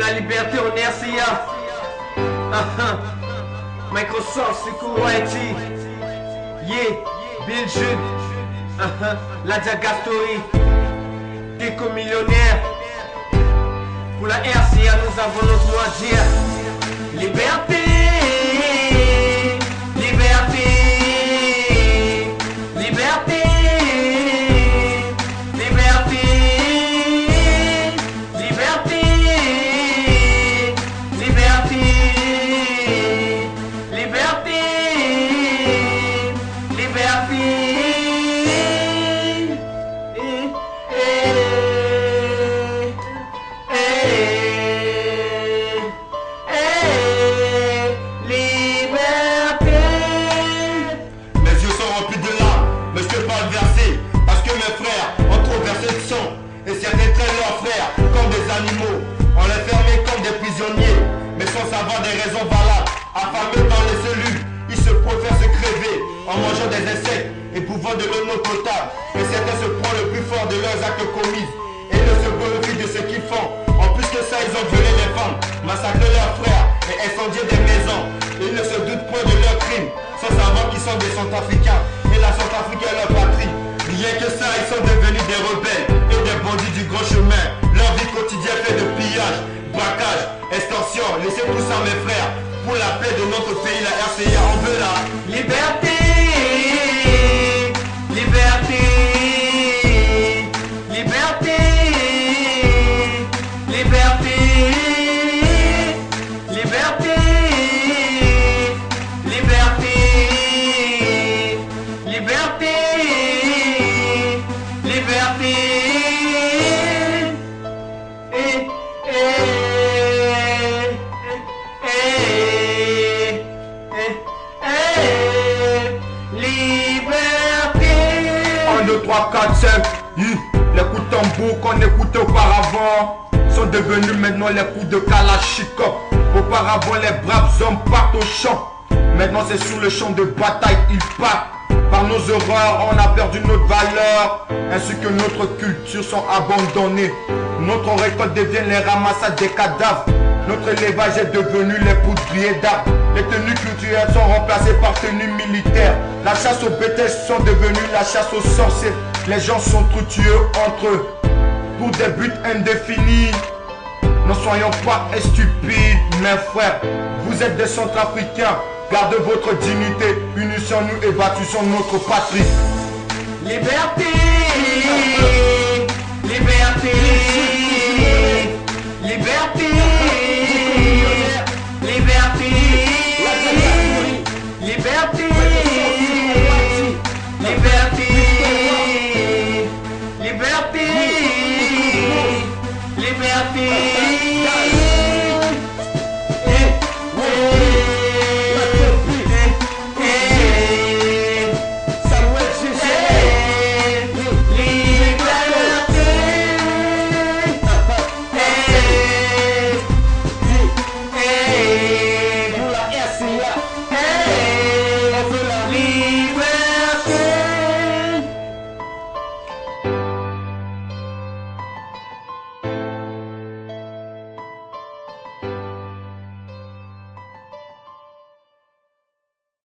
la liberté en RCA. Microsoft, Security. Yeah, Bill Jude. La Diagastory. Déco millionnaire. Pour la RCA, nous avons notre mot à dire. Liberté. Liberté. Liberté. Liberté. Liberté. Liberté. Liberté. Liberté. Mes yeux sont remplis de larmes, mais je te parle versé, parce que mes frères ont trop versé de sang, et certains traînent leurs frères comme des animaux. On les fermait comme des prisonniers, mais sans savoir des raisons valables. Affamés dans les cellules, ils se préfèrent se crever en mangeant des insectes et buvant de l'eau non potable. Et certains se prennent le plus fort de leurs actes commis et ne se glorifient de ce qu'ils font. En plus que ça, ils ont violé les femmes, massacré leurs frères et incendié des maisons. Ils ne se doutent point de leurs crimes, sans savoir qu'ils sont des Centrafricains et la Centrafrique est leur patrie. Rien que ça, ils sont devenus des rebelles et des bandits du grand chemin. Leur vie quotidienne fait de pillage, braquage, extorsion. Laissez tout ça mes frères, pour la paix de notre pays, la RCA, on veut la Liberté. Liberté. Liberté. Liberté. Liberté. Liberté. Liberté. Liberté. Liberté. 1, 2, 3, 4, 5. Les coups de tambour qu'on écoutait auparavant sont devenus maintenant les coups de Kalachnikov. Auparavant les braves hommes partent au champ. Maintenant c'est sur le champ de bataille ils partent. Par nos erreurs on a perdu notre valeur, ainsi que notre culture sont abandonnées. Notre récolte devient les ramassades des cadavres. Notre élevage est devenu les poudriers d'arbres. Les tenues culturelles sont remplacées par tenues militaires. La chasse aux bétails sont devenues la chasse aux sorciers. Les gens sont trutueux entre eux pour des buts indéfinis. Ne soyons pas stupides, mes frères. Vous êtes des Centrafricains. Gardez votre dignité. Unissons-nous et bâtissons notre patrie. Liberté.